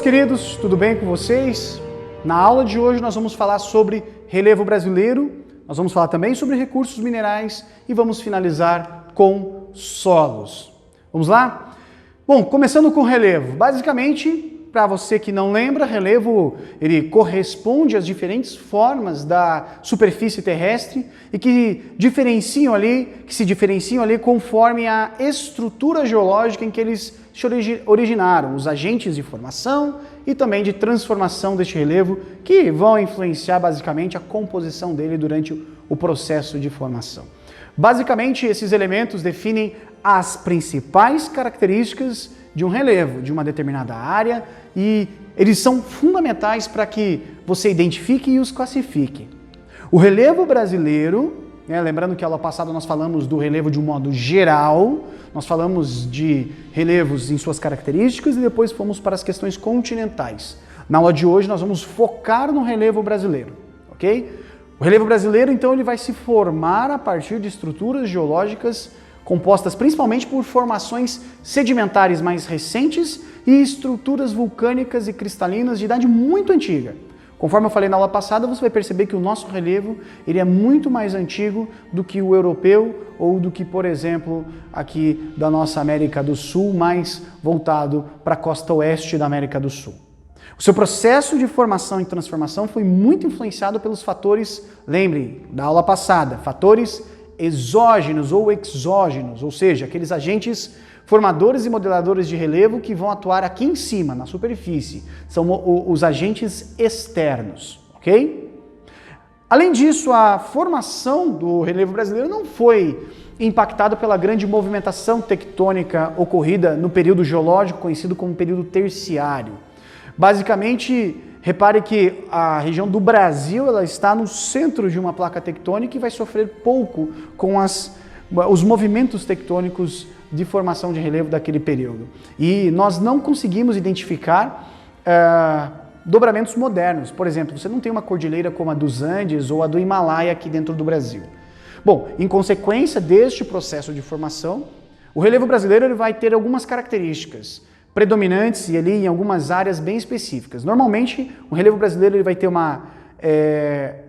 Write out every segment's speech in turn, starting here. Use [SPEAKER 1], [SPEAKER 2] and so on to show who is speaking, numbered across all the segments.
[SPEAKER 1] meus queridos, tudo bem com vocês? Na aula de hoje nós vamos falar sobre relevo brasileiro, nós vamos falar também sobre recursos minerais e vamos finalizar com solos. Vamos lá? Bom, começando com relevo. Basicamente, para você que não lembra, relevo ele corresponde às diferentes formas da superfície terrestre e que se diferenciam ali conforme a estrutura geológica em que eles se originaram, os agentes de formação e também de transformação deste relevo que vão influenciar basicamente a composição dele durante o processo de formação. Basicamente, esses elementos definem as principais características de um relevo, de uma determinada área, e eles são fundamentais para que você identifique e os classifique. O relevo brasileiro, lembrando que a aula passada nós falamos do relevo de um modo geral, nós falamos de relevos em suas características e depois fomos para as questões continentais. Na aula de hoje nós vamos focar no relevo brasileiro, ok? O relevo brasileiro, então, ele vai se formar a partir de estruturas geológicas compostas principalmente por formações sedimentares mais recentes e estruturas vulcânicas e cristalinas de idade muito antiga. Conforme eu falei na aula passada, você vai perceber que o nosso relevo ele é muito mais antigo do que o europeu ou do que, por exemplo, aqui da nossa América do Sul, mais voltado para a costa oeste da América do Sul. O seu processo de formação e transformação foi muito influenciado pelos fatores, lembre da aula passada, fatores exógenos ou exógenos, ou seja, aqueles agentes formadores e modeladores de relevo que vão atuar aqui em cima, na superfície. São os agentes externos, ok? Além disso, a formação do relevo brasileiro não foi impactada pela grande movimentação tectônica ocorrida no período geológico conhecido como período terciário. Basicamente, repare que a região do Brasil ela está no centro de uma placa tectônica e vai sofrer pouco com os movimentos tectônicos de formação de relevo daquele período. E nós não conseguimos identificar dobramentos modernos. Por exemplo, você não tem uma cordilheira como a dos Andes ou a do Himalaia aqui dentro do Brasil. Bom, em consequência deste processo de formação, o relevo brasileiro ele vai ter algumas características predominantes e ali em algumas áreas bem específicas. Normalmente, o relevo brasileiro ele vai ter uma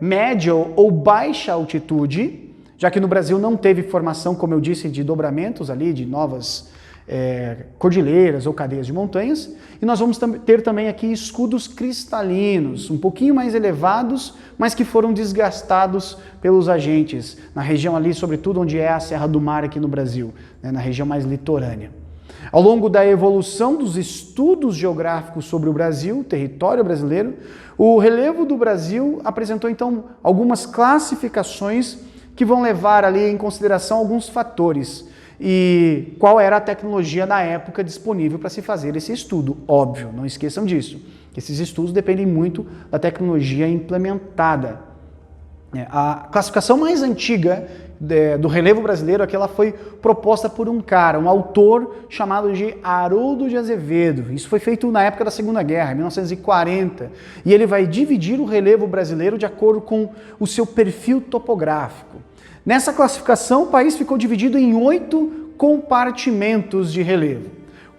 [SPEAKER 1] média ou baixa altitude, já que no Brasil não teve formação, como eu disse, de dobramentos ali, de novas cordilheiras ou cadeias de montanhas, e nós vamos ter também aqui escudos cristalinos, um pouquinho mais elevados, mas que foram desgastados pelos agentes, na região ali, sobretudo onde é a Serra do Mar aqui no Brasil, na região mais litorânea. Ao longo da evolução dos estudos geográficos sobre o Brasil, o território brasileiro, o relevo do Brasil apresentou então algumas classificações que vão levar ali em consideração alguns fatores e qual era a tecnologia na época disponível para se fazer esse estudo. Óbvio, não esqueçam disso, que esses estudos dependem muito da tecnologia implementada. A classificação mais antiga do relevo brasileiro, aquela foi proposta por um autor chamado de Haroldo de Azevedo. Isso foi feito na época da Segunda Guerra, em 1940, e ele vai dividir o relevo brasileiro de acordo com o seu perfil topográfico. Nessa classificação, o país ficou dividido em 8 compartimentos de relevo.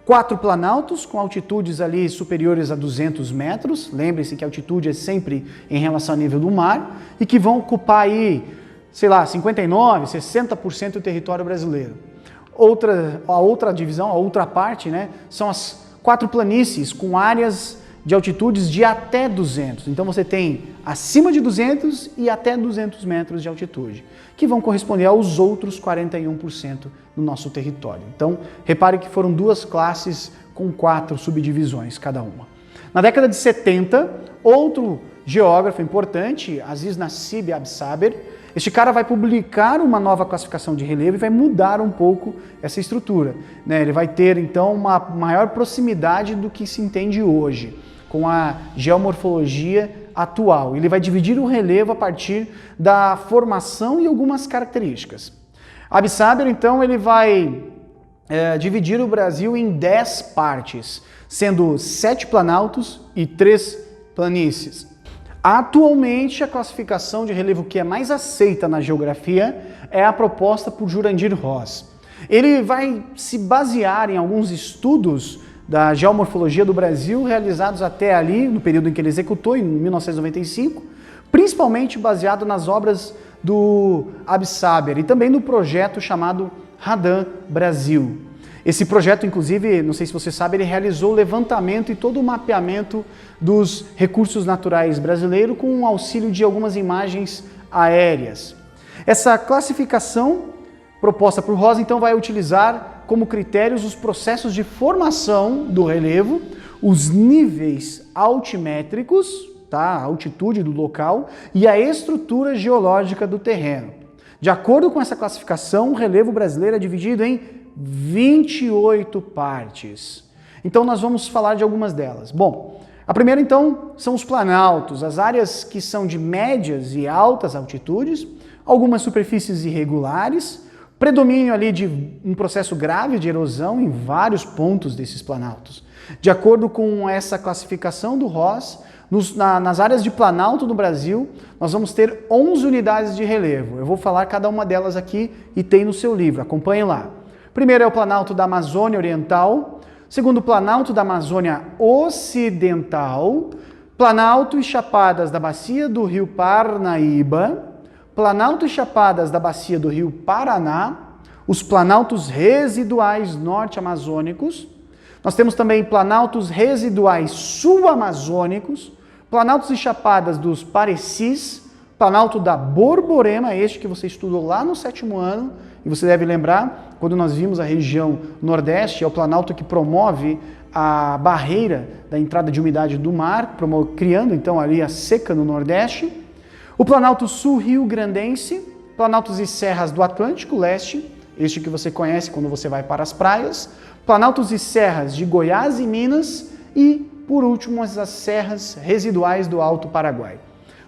[SPEAKER 1] 4 planaltos com altitudes ali superiores a 200 metros, lembre-se que a altitude é sempre em relação ao nível do mar, e que vão ocupar aí, 59%, 60% do território brasileiro. A outra divisão, a outra parte, são as 4 planícies com áreas de altitudes de até 200. Então você tem acima de 200 e até 200 metros de altitude, que vão corresponder aos outros 41% do nosso território. Então, repare que foram 2 classes com 4 subdivisões cada uma. Na década de 70, outro geógrafo importante, Aziz Nassib Absaber, este cara vai publicar uma nova classificação de relevo e vai mudar um pouco essa estrutura. Ele vai ter, então, uma maior proximidade do que se entende hoje, com a geomorfologia atual. Ele vai dividir o relevo a partir da formação e algumas características. Absaber, então, ele vai dividir o Brasil em 10 partes, sendo 7 planaltos e 3 planícies. Atualmente, a classificação de relevo que é mais aceita na geografia é a proposta por Jurandir Ross. Ele vai se basear em alguns estudos da geomorfologia do Brasil, realizados até ali, no período em que ele executou, em 1995, principalmente baseado nas obras do Absaber e também no projeto chamado Radan Brasil. Esse projeto, inclusive, não sei se você sabe, ele realizou o levantamento e todo o mapeamento dos recursos naturais brasileiros com o auxílio de algumas imagens aéreas. Essa classificação proposta por Rosa, então, vai utilizar como critérios os processos de formação do relevo, os níveis altimétricos, tá? A altitude do local, e a estrutura geológica do terreno. De acordo com essa classificação, o relevo brasileiro é dividido em 28 partes. Então nós vamos falar de algumas delas. Bom, a primeira então são os planaltos, as áreas que são de médias e altas altitudes, algumas superfícies irregulares, predomínio ali de um processo grave de erosão em vários pontos desses planaltos. De acordo com essa classificação do Ross, nas áreas de planalto do Brasil, nós vamos ter 11 unidades de relevo. Eu vou falar cada uma delas aqui e tem no seu livro, acompanhe lá. Primeiro é o Planalto da Amazônia Oriental, segundo o Planalto da Amazônia Ocidental, Planalto e Chapadas da Bacia do Rio Parnaíba, Planalto e Chapadas da Bacia do Rio Paraná, os Planaltos Residuais Norte-Amazônicos, nós temos também Planaltos Residuais Sul-Amazônicos, Planaltos e Chapadas dos Parecis, Planalto da Borborema, este que você estudou lá no 7º ano, e você deve lembrar, quando nós vimos a região Nordeste, é o planalto que promove a barreira da entrada de umidade do mar, criando então ali a seca no Nordeste. O Planalto Sul-Rio-Grandense, Planaltos e Serras do Atlântico Leste, este que você conhece quando você vai para as praias, Planaltos e Serras de Goiás e Minas e, por último, as serras residuais do Alto Paraguai.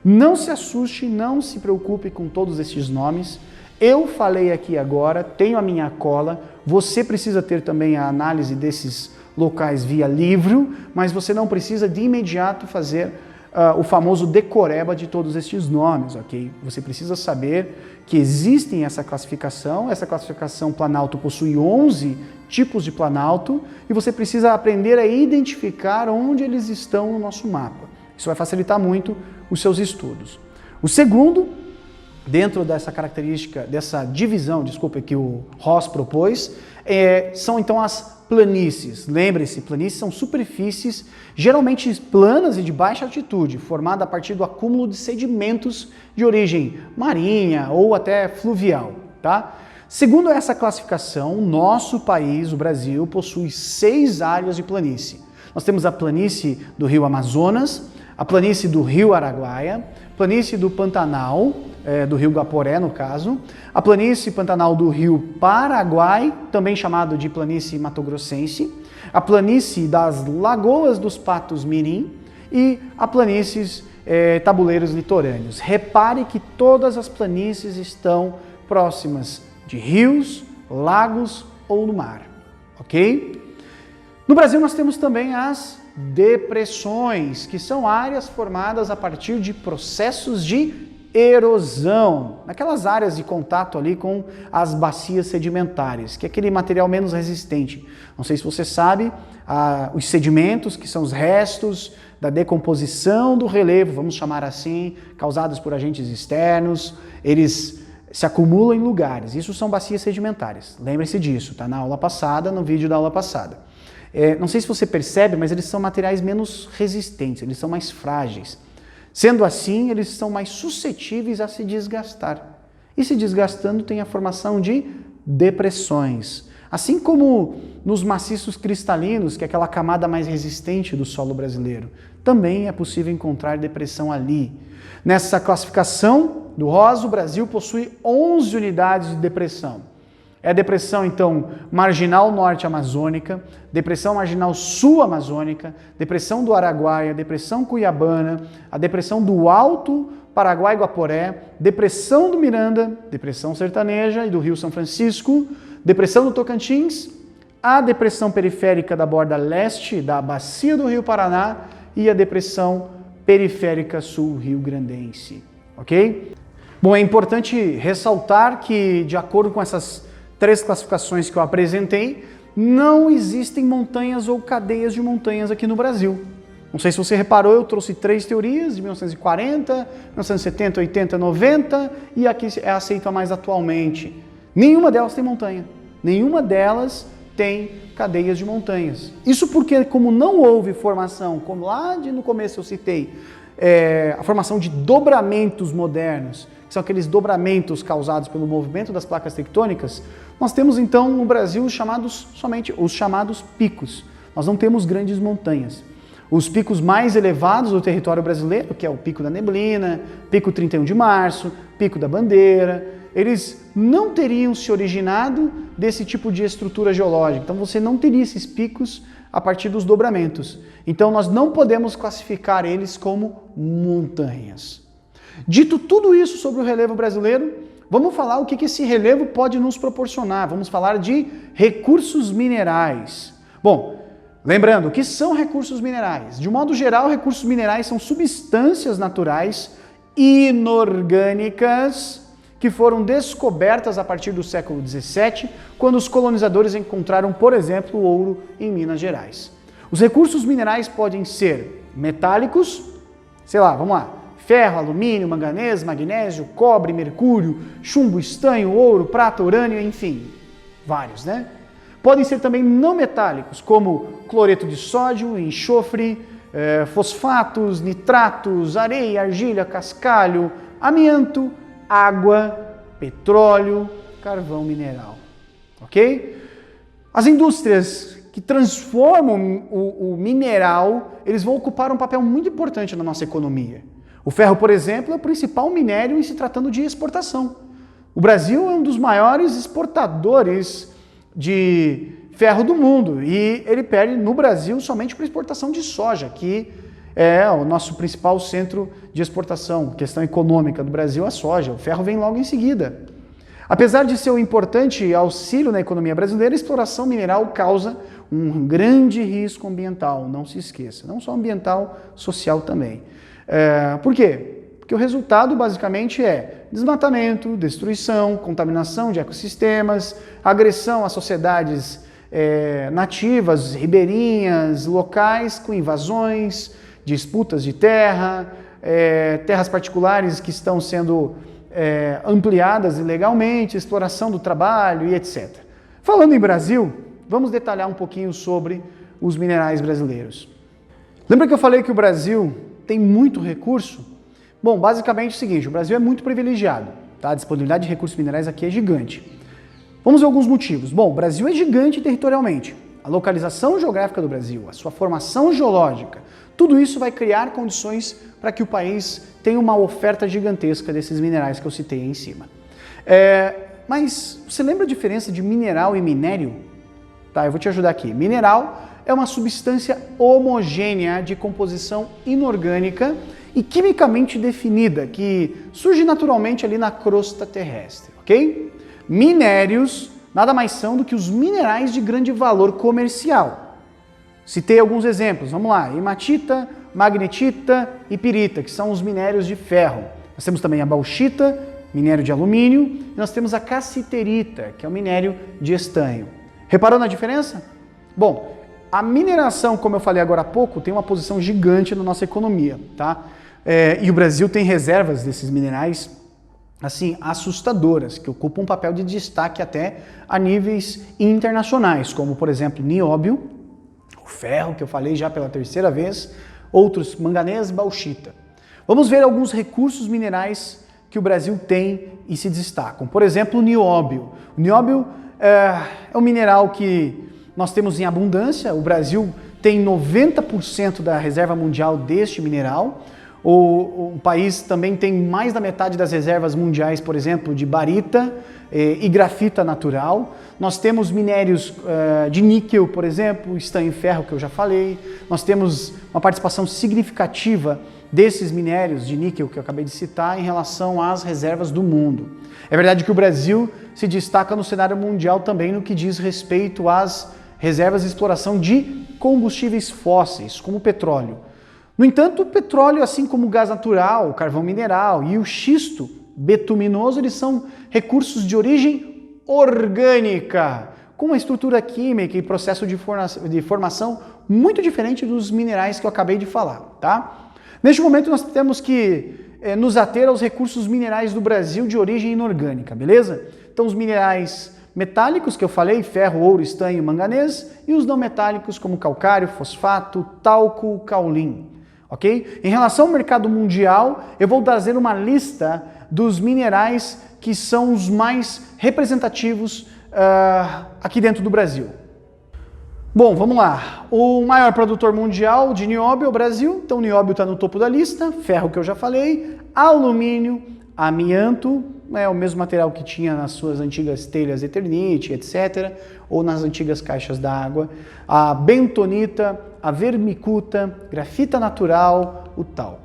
[SPEAKER 1] Não se assuste, não se preocupe com todos esses nomes. Eu falei aqui agora, tenho a minha cola, você precisa ter também a análise desses locais via livro, mas você não precisa de imediato fazer o famoso decoreba de todos estes nomes, ok? Você precisa saber que existem essa classificação Planalto possui 11 tipos de planalto e você precisa aprender a identificar onde eles estão no nosso mapa. Isso vai facilitar muito os seus estudos. O segundo, dentro dessa característica, dessa divisão, que o Ross propôs, são então as planícies. Lembre-se, planícies são superfícies geralmente planas e de baixa altitude, formada a partir do acúmulo de sedimentos de origem marinha ou até fluvial, tá? Segundo essa classificação, o nosso país, o Brasil, possui 6 áreas de planície. Nós temos a planície do Rio Amazonas, a planície do Rio Araguaia, planície do Pantanal, do Rio Guaporé, no caso, a planície Pantanal do Rio Paraguai, também chamado de planície matogrossense, a planície das Lagoas dos Patos Mirim e a planícies tabuleiros litorâneos. Repare que todas as planícies estão próximas de rios, lagos ou no mar, ok? No Brasil nós temos também as depressões, que são áreas formadas a partir de processos de erosão, naquelas áreas de contato ali com as bacias sedimentares, que é aquele material menos resistente. Não sei se você sabe, os sedimentos, que são os restos da decomposição do relevo, vamos chamar assim, causados por agentes externos, eles se acumulam em lugares. Isso são bacias sedimentares. Lembre-se disso, está na aula passada, no vídeo da aula passada. Não sei se você percebe, mas eles são materiais menos resistentes, eles são mais frágeis. Sendo assim, eles são mais suscetíveis a se desgastar. E se desgastando tem a formação de depressões. Assim como nos maciços cristalinos, que é aquela camada mais resistente do solo brasileiro, também é possível encontrar depressão ali. Nessa classificação do Ross, o Brasil possui 11 unidades de depressão. É a depressão, então, marginal norte-amazônica, depressão marginal sul-amazônica, depressão do Araguaia, depressão cuiabana, a depressão do Alto Paraguai-Guaporé, depressão do Miranda, depressão sertaneja e do Rio São Francisco, depressão do Tocantins, a depressão periférica da borda leste da bacia do Rio Paraná e a depressão periférica sul-rio-grandense, ok? Bom, é importante ressaltar que, de acordo com essas 3 classificações que eu apresentei, não existem montanhas ou cadeias de montanhas aqui no Brasil. Não sei se você reparou, eu trouxe 3 teorias, de 1940, 1970, 80, 90, e aqui é aceita mais atualmente. Nenhuma delas tem montanha. Nenhuma delas tem cadeias de montanhas. Isso porque, como não houve formação, como lá no começo eu citei, a formação de dobramentos modernos, que são aqueles dobramentos causados pelo movimento das placas tectônicas, nós temos então no Brasil somente os chamados picos. Nós não temos grandes montanhas. Os picos mais elevados do território brasileiro, que é o Pico da Neblina, Pico 31 de Março, Pico da Bandeira, eles não teriam se originado desse tipo de estrutura geológica. Então você não teria esses picos a partir dos dobramentos. Então nós não podemos classificar eles como montanhas. Dito tudo isso sobre o relevo brasileiro, vamos falar o que esse relevo pode nos proporcionar. Vamos falar de recursos minerais. Bom, lembrando, o que são recursos minerais? De um modo geral, recursos minerais são substâncias naturais inorgânicas que foram descobertas a partir do século XVII, quando os colonizadores encontraram, por exemplo, o ouro em Minas Gerais. Os recursos minerais podem ser metálicos, sei lá, vamos lá, ferro, alumínio, manganês, magnésio, cobre, mercúrio, chumbo, estanho, ouro, prata, urânio, enfim, vários, né? Podem ser também não metálicos, como cloreto de sódio, enxofre, fosfatos, nitratos, areia, argila, cascalho, amianto, água, petróleo, carvão mineral, ok? As indústrias que transformam o mineral, eles vão ocupar um papel muito importante na nossa economia. O ferro, por exemplo, é o principal minério em se tratando de exportação. O Brasil é um dos maiores exportadores de ferro do mundo e ele perde no Brasil somente para exportação de soja, que é o nosso principal centro de exportação, questão econômica do Brasil, a soja. O ferro vem logo em seguida. Apesar de ser um importante auxílio na economia brasileira, a exploração mineral causa um grande risco ambiental, não se esqueça. Não só ambiental, social também. Por quê? Porque o resultado basicamente é desmatamento, destruição, contaminação de ecossistemas, agressão às sociedades nativas, ribeirinhas, locais, com invasões, disputas de terra, terras particulares que estão sendo ampliadas ilegalmente, exploração do trabalho e etc. Falando em Brasil, vamos detalhar um pouquinho sobre os minerais brasileiros. Lembra que eu falei que o Brasil tem muito recurso? Bom, basicamente é o seguinte, o Brasil é muito privilegiado, tá? A disponibilidade de recursos minerais aqui é gigante. Vamos ver alguns motivos. Bom, o Brasil é gigante territorialmente. A localização geográfica do Brasil, a sua formação geológica, tudo isso vai criar condições para que o país tenha uma oferta gigantesca desses minerais que eu citei aí em cima. Mas você lembra a diferença de mineral e minério? Tá, eu vou te ajudar aqui. Mineral é uma substância homogênea de composição inorgânica e quimicamente definida, que surge naturalmente ali na crosta terrestre, ok? Minérios nada mais são do que os minerais de grande valor comercial. Citei alguns exemplos, vamos lá, hematita, magnetita e pirita, que são os minérios de ferro. Nós temos também a bauxita, minério de alumínio, e nós temos a cassiterita, que é o minério de estanho. Reparou na diferença? Bom, a mineração, como eu falei agora há pouco, tem uma posição gigante na nossa economia, tá? E o Brasil tem reservas desses minerais, assim, assustadoras, que ocupam um papel de destaque até a níveis internacionais, como, por exemplo, nióbio, o ferro, que eu falei já pela terceira vez, outros manganês, bauxita. Vamos ver alguns recursos minerais que o Brasil tem e se destacam. Por exemplo, o nióbio. O nióbio é um mineral que nós temos em abundância. O Brasil tem 90% da reserva mundial deste mineral. O país também tem mais da metade das reservas mundiais, por exemplo, de barita e grafita natural. Nós temos minérios de níquel, por exemplo, estanho e ferro, que eu já falei. Nós temos uma participação significativa desses minérios de níquel que eu acabei de citar em relação às reservas do mundo. É verdade que o Brasil se destaca no cenário mundial também no que diz respeito às reservas de exploração de combustíveis fósseis, como o petróleo. No entanto, o petróleo, assim como o gás natural, o carvão mineral e o xisto betuminoso, eles são recursos de origem orgânica, com uma estrutura química e processo de formação muito diferente dos minerais que eu acabei de falar, tá? Neste momento nós temos que nos ater aos recursos minerais do Brasil de origem inorgânica, beleza? Então os minerais metálicos que eu falei, ferro, ouro, estanho, manganês, e os não metálicos como calcário, fosfato, talco, caulim, ok? Em relação ao mercado mundial, eu vou trazer uma lista dos minerais que são os mais representativos aqui dentro do Brasil. Bom, vamos lá. O maior produtor mundial de nióbio é o Brasil, então o nióbio está no topo da lista, ferro que eu já falei, alumínio, amianto, é o mesmo material que tinha nas suas antigas telhas Eternit, etc., ou nas antigas caixas d'água, a bentonita, a vermicuta, grafita natural, o talco.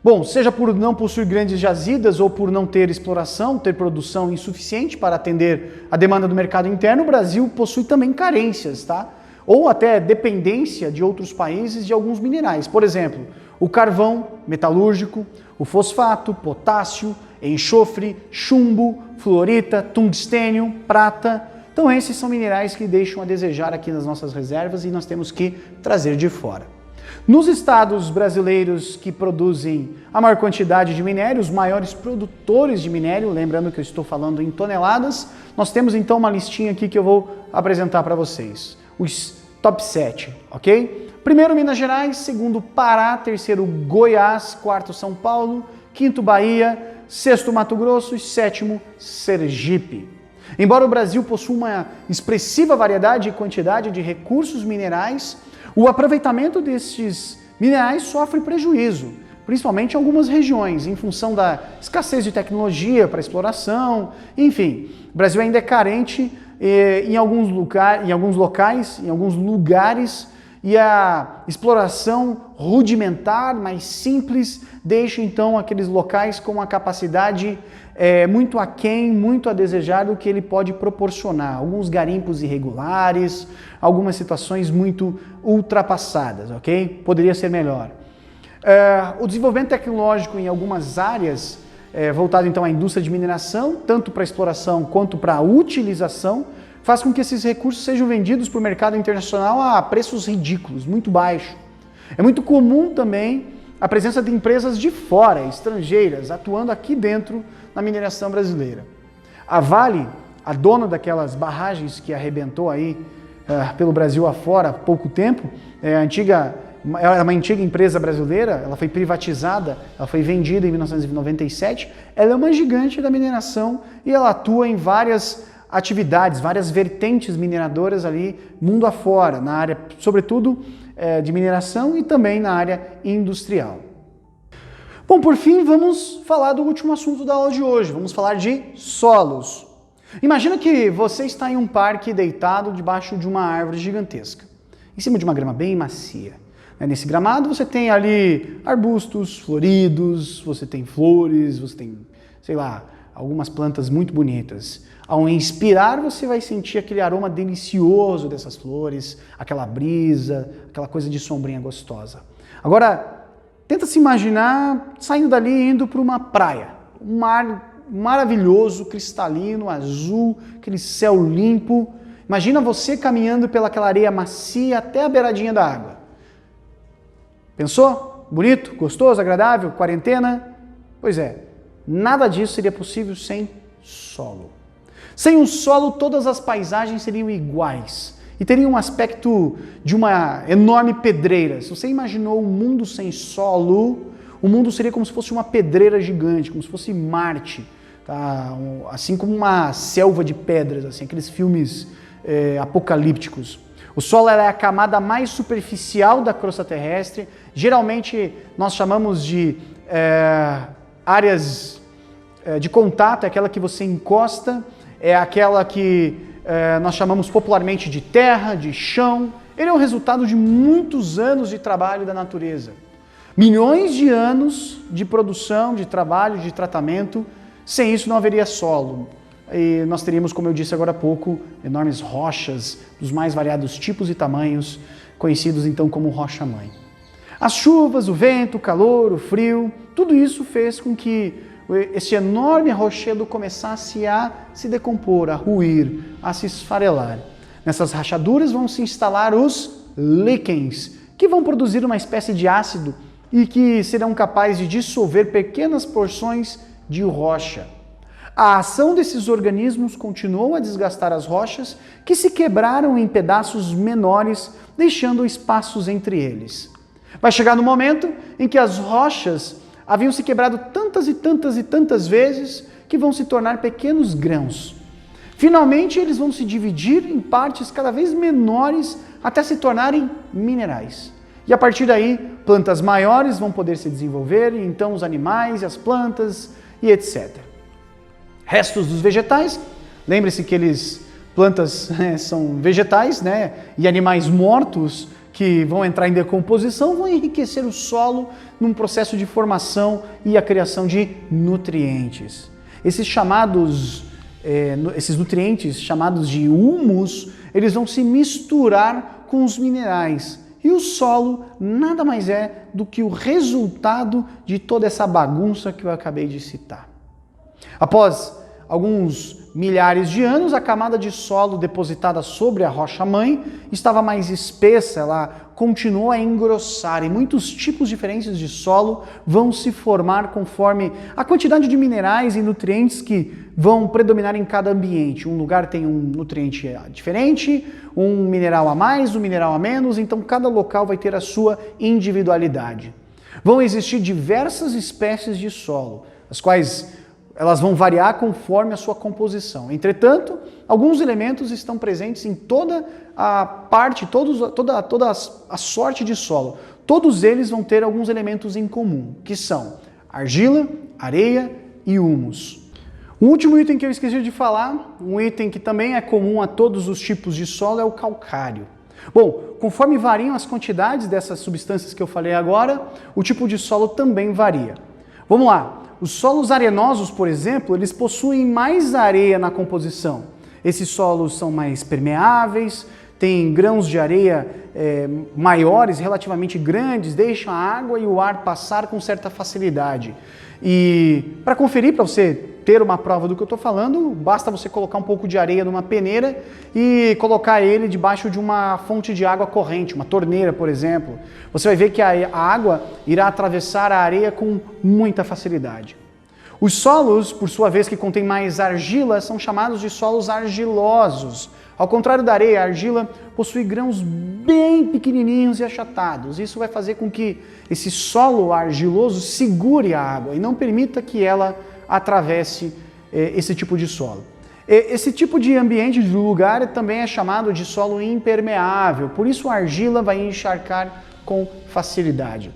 [SPEAKER 1] Bom, seja por não possuir grandes jazidas ou por não ter exploração, ter produção insuficiente para atender a demanda do mercado interno, o Brasil possui também carências, tá? Ou até dependência de outros países de alguns minerais. Por exemplo, o carvão metalúrgico, o fosfato, potássio, enxofre, chumbo, fluorita, tungstênio, prata. Então esses são minerais que deixam a desejar aqui nas nossas reservas e nós temos que trazer de fora. Nos estados brasileiros que produzem a maior quantidade de minério, os maiores produtores de minério, lembrando que eu estou falando em toneladas, nós temos então uma listinha aqui que eu vou apresentar para vocês. Os top 7, ok? Primeiro Minas Gerais, segundo Pará, terceiro Goiás, quarto São Paulo, quinto Bahia, sexto Mato Grosso e sétimo Sergipe. Embora o Brasil possua uma expressiva variedade e quantidade de recursos minerais, o aproveitamento destes minerais sofre prejuízo, principalmente em algumas regiões, em função da escassez de tecnologia para exploração, enfim. O Brasil ainda é carente em alguns lugares, e a exploração rudimentar, mais simples, deixa então aqueles locais com uma capacidade muito aquém, muito a desejar do que ele pode proporcionar. Alguns garimpos irregulares, algumas situações muito ultrapassadas, ok? Poderia ser melhor. O desenvolvimento tecnológico em algumas áreas, voltado então à indústria de mineração, tanto para exploração quanto para a utilização, faz com que esses recursos sejam vendidos para o mercado internacional a preços ridículos, muito baixos. É muito comum também a presença de empresas de fora, estrangeiras, atuando aqui dentro na mineração brasileira. A Vale, a dona daquelas barragens que arrebentou aí pelo Brasil afora há pouco tempo, era uma antiga empresa brasileira, ela foi privatizada, ela foi vendida em 1997, ela é uma gigante da mineração e ela atua em várias atividades, várias vertentes mineradoras ali, mundo afora, na área, sobretudo, de mineração e também na área industrial. Bom, por fim, vamos falar do último assunto da aula de hoje, vamos falar de solos. Imagina que você está em um parque deitado debaixo de uma árvore gigantesca, em cima de uma grama bem macia. Nesse gramado você tem ali arbustos floridos, você tem flores, você tem, sei lá, algumas plantas muito bonitas. Ao inspirar, você vai sentir aquele aroma delicioso dessas flores, aquela brisa, aquela coisa de sombrinha gostosa. Agora, tenta se imaginar saindo dali e indo para uma praia. Um mar maravilhoso, cristalino, azul, aquele céu limpo. Imagina você caminhando pelaquela areia macia até a beiradinha da água. Pensou? Bonito? Gostoso? Agradável? Quarentena? Pois é, nada disso seria possível sem solo. Sem o solo, todas as paisagens seriam iguais e teriam um aspecto de uma enorme pedreira. Se você imaginou um mundo sem solo, o mundo seria como se fosse uma pedreira gigante, como se fosse Marte, tá? Assim como uma selva de pedras, assim, aqueles filmes apocalípticos. O solo é a camada mais superficial da crosta terrestre. Geralmente nós chamamos de áreas de contato, é aquela que você encosta, é aquela que nós chamamos popularmente de terra, de chão. Ele é o resultado de muitos anos de trabalho da natureza. Milhões de anos de produção, de trabalho, de tratamento. Sem isso não haveria solo. E nós teríamos, como eu disse agora há pouco, enormes rochas dos mais variados tipos e tamanhos, conhecidos então como rocha-mãe. As chuvas, o vento, o calor, o frio, tudo isso fez com que esse enorme rochedo começasse a se decompor, a ruir, a se esfarelar. Nessas rachaduras vão se instalar os líquens, que vão produzir uma espécie de ácido e que serão capazes de dissolver pequenas porções de rocha. A ação desses organismos continuou a desgastar as rochas, que se quebraram em pedaços menores, deixando espaços entre eles. Vai chegar no momento em que as rochas haviam se quebrado tantas e tantas e tantas vezes que vão se tornar pequenos grãos. Finalmente, eles vão se dividir em partes cada vez menores até se tornarem minerais. E a partir daí, plantas maiores vão poder se desenvolver, e então os animais, as plantas e etc. Restos dos vegetais, lembre-se que plantas são vegetais, né? E animais mortos que vão entrar em decomposição vão enriquecer o solo num processo de formação e a criação de nutrientes. Esses nutrientes chamados de humus, eles vão se misturar com os minerais. E o solo nada mais é do que o resultado de toda essa bagunça que eu acabei de citar. Após alguns milhares de anos, a camada de solo depositada sobre a rocha-mãe estava mais espessa, ela continuou a engrossar e muitos tipos diferentes de solo vão se formar conforme a quantidade de minerais e nutrientes que vão predominar em cada ambiente. Um lugar tem um nutriente diferente, um mineral a mais, um mineral a menos, então cada local vai ter a sua individualidade. Vão existir diversas espécies de solo, as quais elas vão variar conforme a sua composição. Entretanto, alguns elementos estão presentes em toda a parte, toda a sorte de solo. Todos eles vão ter alguns elementos em comum, que são argila, areia e humus. O último item que eu esqueci de falar, um item que também é comum a todos os tipos de solo, é o calcário. Bom, conforme variam as quantidades dessas substâncias que eu falei agora, o tipo de solo também varia. Vamos lá. Os solos arenosos, por exemplo, eles possuem mais areia na composição. Esses solos são mais permeáveis, têm grãos de areia maiores, relativamente grandes, deixam a água e o ar passar com certa facilidade. E para conferir, para você ter uma prova do que eu estou falando, basta você colocar um pouco de areia numa peneira e colocar ele debaixo de uma fonte de água corrente, uma torneira, por exemplo. Você vai ver que a água irá atravessar a areia com muita facilidade. Os solos, por sua vez, que contêm mais argila, são chamados de solos argilosos. Ao contrário da areia, a argila possui grãos bem pequenininhos e achatados. Isso vai fazer com que esse solo argiloso segure a água e não permita que ela atravesse esse tipo de solo. Esse tipo de ambiente, de lugar, também é chamado de solo impermeável, por isso a argila vai encharcar com facilidade.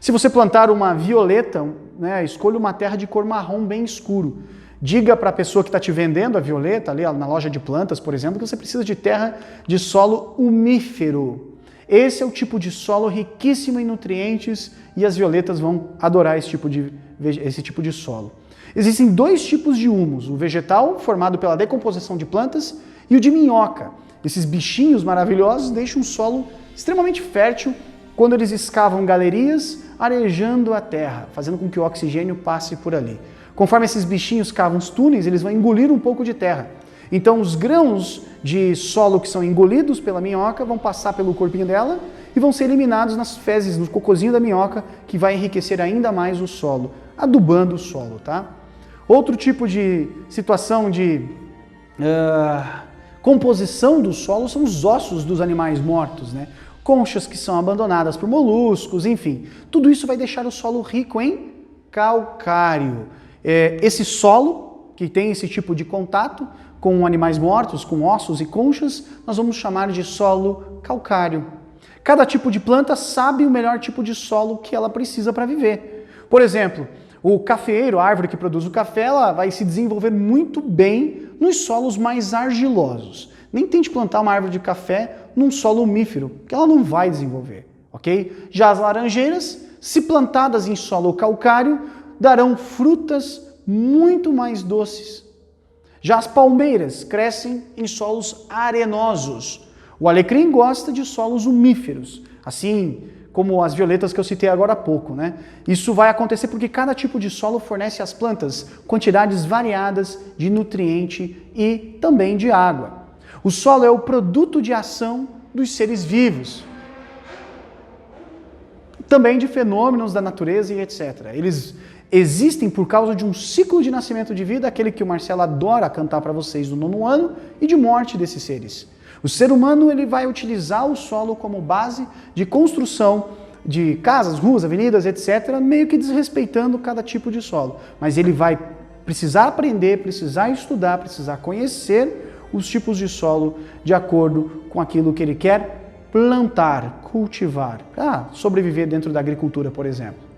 [SPEAKER 1] Se você plantar uma violeta, né, escolha uma terra de cor marrom bem escuro. Diga para a pessoa que está te vendendo a violeta, ali na loja de plantas, por exemplo, que você precisa de terra de solo umífero. Esse é o tipo de solo riquíssimo em nutrientes e as violetas vão adorar esse tipo de solo. Existem dois tipos de humus, o vegetal, formado pela decomposição de plantas, e o de minhoca. Esses bichinhos maravilhosos deixam o solo extremamente fértil quando eles escavam galerias, arejando a terra, fazendo com que o oxigênio passe por ali. Conforme esses bichinhos cavam os túneis, eles vão engolir um pouco de terra. Então os grãos de solo que são engolidos pela minhoca vão passar pelo corpinho dela e vão ser eliminados nas fezes, no cocôzinho da minhoca, que vai enriquecer ainda mais o solo, adubando o solo, tá? Outro tipo de situação de composição do solo são os ossos dos animais mortos, né? Conchas que são abandonadas por moluscos, enfim. Tudo isso vai deixar o solo rico em calcário. Esse solo, que tem esse tipo de contato com animais mortos, com ossos e conchas, nós vamos chamar de solo calcário. Cada tipo de planta sabe o melhor tipo de solo que ela precisa para viver. Por exemplo, o cafeeiro, a árvore que produz o café, ela vai se desenvolver muito bem nos solos mais argilosos. Nem tente plantar uma árvore de café num solo umífero, que ela não vai desenvolver, ok? Já as laranjeiras, se plantadas em solo calcário, darão frutas muito mais doces. Já as palmeiras crescem em solos arenosos. O alecrim gosta de solos umíferos, assim como as violetas que eu citei agora há pouco, né? Isso vai acontecer porque cada tipo de solo fornece às plantas quantidades variadas de nutriente e também de água. O solo é o produto de ação dos seres vivos, também de fenômenos da natureza e etc. Eles existem por causa de um ciclo de nascimento de vida, aquele que o Marcelo adora cantar para vocês no 9º ano, e de morte desses seres. O ser humano ele vai utilizar o solo como base de construção de casas, ruas, avenidas, etc., meio que desrespeitando cada tipo de solo. Mas ele vai precisar aprender, precisar estudar, precisar conhecer os tipos de solo de acordo com aquilo que ele quer plantar, cultivar, sobreviver dentro da agricultura, por exemplo.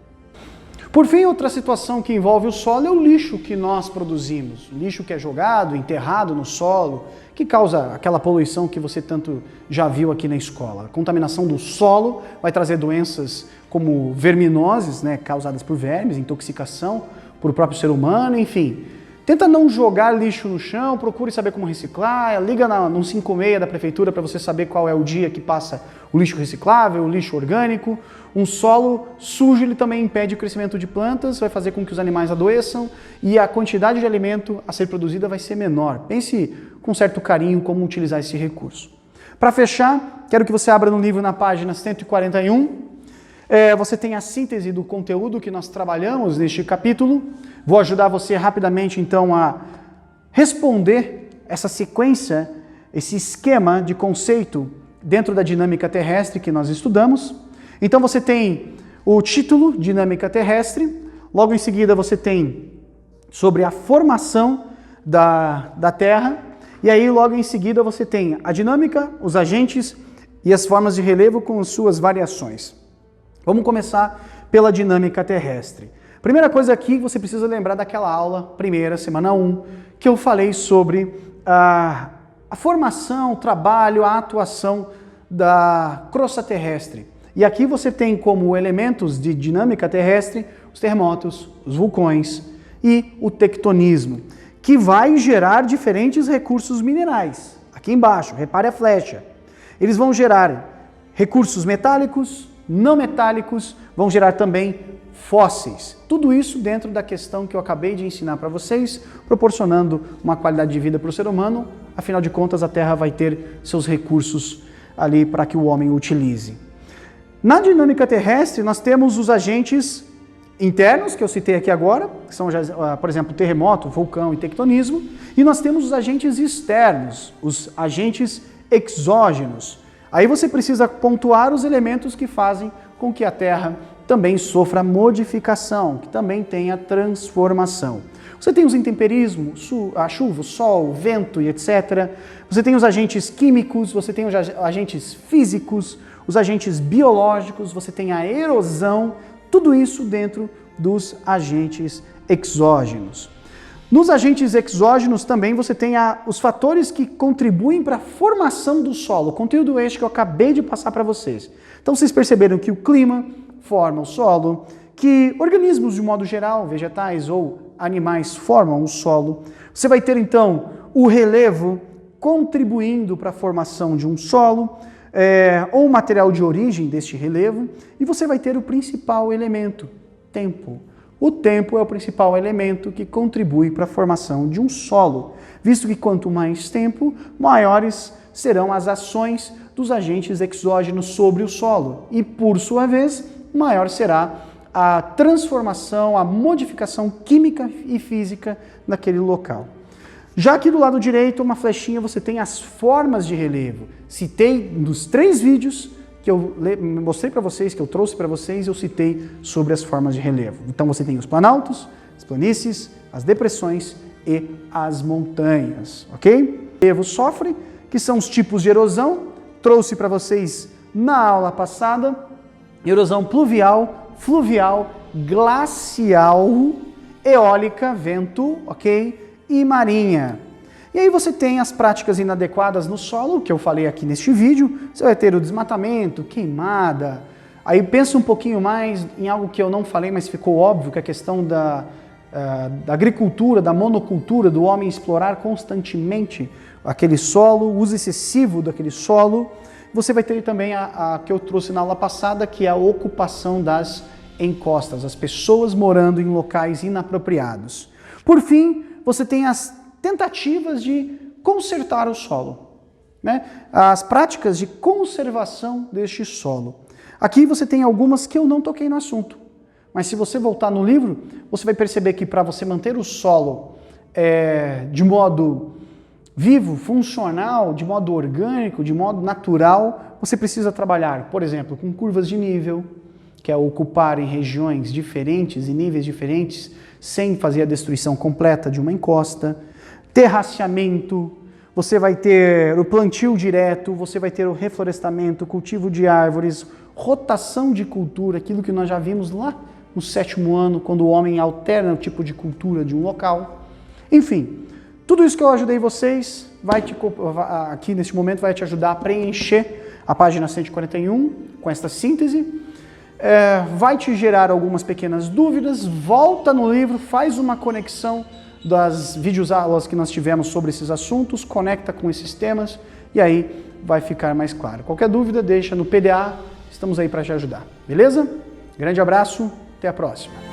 [SPEAKER 1] Por fim, outra situação que envolve o solo é o lixo que nós produzimos. O lixo que é jogado, enterrado no solo, que causa aquela poluição que você tanto já viu aqui na escola. A contaminação do solo vai trazer doenças como verminoses, né, causadas por vermes, intoxicação por o próprio ser humano, enfim. Tenta não jogar lixo no chão, procure saber como reciclar, liga no 56 da prefeitura para você saber qual é o dia que passa o lixo reciclável, o lixo orgânico. Um solo sujo ele também impede o crescimento de plantas, vai fazer com que os animais adoeçam e a quantidade de alimento a ser produzida vai ser menor. Pense com certo carinho como utilizar esse recurso. Para fechar, quero que você abra no livro na página 141. Você tem a síntese do conteúdo que nós trabalhamos neste capítulo. Vou ajudar você rapidamente, então, a responder essa sequência, esse esquema de conceito dentro da dinâmica terrestre que nós estudamos. Então, você tem o título, Dinâmica Terrestre. Logo em seguida, você tem sobre a formação da Terra. E aí, logo em seguida, você tem a dinâmica, os agentes e as formas de relevo com suas variações. Vamos começar pela dinâmica terrestre. Primeira coisa aqui, você precisa lembrar daquela aula, primeira, semana 1, que eu falei sobre a formação, o trabalho, a atuação da crosta terrestre. E aqui você tem como elementos de dinâmica terrestre os terremotos, os vulcões e o tectonismo, que vai gerar diferentes recursos minerais. Aqui embaixo, repare a flecha. Eles vão gerar recursos metálicos, não metálicos, vão gerar também fósseis. Tudo isso dentro da questão que eu acabei de ensinar para vocês, proporcionando uma qualidade de vida para o ser humano. Afinal de contas, a Terra vai ter seus recursos ali para que o homem utilize. Na dinâmica terrestre, nós temos os agentes internos, que eu citei aqui agora, que são, por exemplo, terremoto, vulcão e tectonismo, e nós temos os agentes externos, os agentes exógenos. Aí você precisa pontuar os elementos que fazem com que a Terra também sofra modificação, que também tenha transformação. Você tem os intemperismos, a chuva, o sol, o vento e etc. Você tem os agentes químicos, você tem os agentes físicos, os agentes biológicos, você tem a erosão, tudo isso dentro dos agentes exógenos. Nos agentes exógenos também você tem os fatores que contribuem para a formação do solo, conteúdo este que eu acabei de passar para vocês. Então vocês perceberam que o clima forma o solo, que organismos de modo geral, vegetais ou animais formam o solo. Você vai ter então o relevo contribuindo para a formação de um solo, ou o material de origem deste relevo, e você vai ter o principal elemento, tempo. O tempo é o principal elemento que contribui para a formação de um solo, visto que quanto mais tempo, maiores serão as ações dos agentes exógenos sobre o solo, e por sua vez, maior será a transformação, a modificação química e física daquele local. Já aqui do lado direito, uma flechinha, você tem as formas de relevo. Citei nos 3 vídeos que eu mostrei para vocês, que eu trouxe para vocês, eu citei sobre as formas de relevo. Então você tem os planaltos, as planícies, as depressões e as montanhas, ok? O relevo sofre, que são os tipos de erosão, trouxe para vocês na aula passada, erosão pluvial, fluvial, glacial, eólica, vento, ok? E marinha. E aí você tem as práticas inadequadas no solo, que eu falei aqui neste vídeo. Você vai ter o desmatamento, queimada. Aí pensa um pouquinho mais em algo que eu não falei, mas ficou óbvio, que é a questão da agricultura, da monocultura, do homem explorar constantemente aquele solo, o uso excessivo daquele solo. Você vai ter também a que eu trouxe na aula passada, que é a ocupação das encostas, as pessoas morando em locais inapropriados. Por fim, você tem as tentativas de consertar o solo, né? As práticas de conservação deste solo. Aqui você tem algumas que eu não toquei no assunto, mas se você voltar no livro, você vai perceber que para você manter o solo de modo vivo, funcional, de modo orgânico, de modo natural, você precisa trabalhar, por exemplo, com curvas de nível, que é ocupar em regiões diferentes e níveis diferentes, sem fazer a destruição completa de uma encosta, terraceamento, você vai ter o plantio direto, você vai ter o reflorestamento, cultivo de árvores, rotação de cultura, aquilo que nós já vimos lá no 7º ano, quando o homem alterna o tipo de cultura de um local. Enfim, tudo isso que eu ajudei vocês, aqui neste momento, vai te ajudar a preencher a página 141 com esta síntese. Vai te gerar algumas pequenas dúvidas, volta no livro, faz uma conexão das videoaulas que nós tivemos sobre esses assuntos, conecta com esses temas e aí vai ficar mais claro. Qualquer dúvida, deixa no PDA, estamos aí para te ajudar, beleza? Grande abraço, até a próxima.